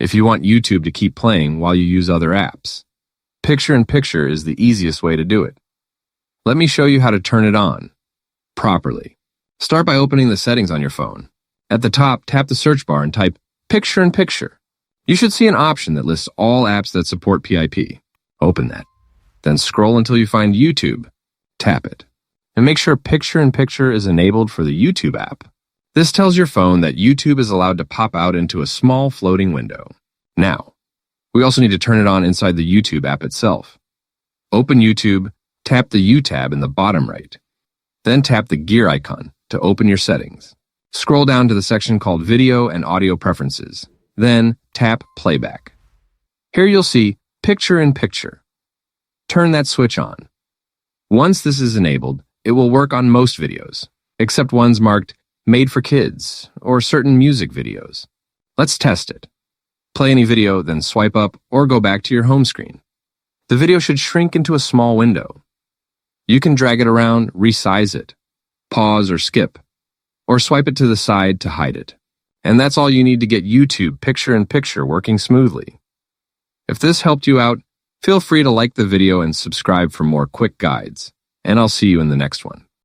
if you want YouTube to keep playing while you use other apps. Picture-in-picture is the easiest way to do it. Let me show you how to turn it on properly. Start by opening the settings on your phone. At the top, tap the search bar and type Picture-in-Picture. You should see an option that lists all apps that support PIP. Open that. Then scroll until you find YouTube. Tap it. And make sure Picture-in-Picture is enabled for the YouTube app. This tells your phone that YouTube is allowed to pop out into a small floating window. Now, we also need to turn it on inside the YouTube app itself. Open YouTube, tap the U tab in the bottom right. Then tap the gear icon to open your settings. Scroll down to the section called Video and Audio Preferences. Then tap Playback. Here you'll see Picture-in-Picture. Turn that switch on. Once this is enabled, it will work on most videos, except ones marked Made for Kids or certain music videos. Let's test it. Play any video, then swipe up or go back to your home screen. The video should shrink into a small window. You can drag it around, resize it, pause or skip, or swipe it to the side to hide it. And that's all you need to get YouTube Picture-in-Picture working smoothly. If this helped you out, feel free to like the video and subscribe for more quick guides. And I'll see you in the next one.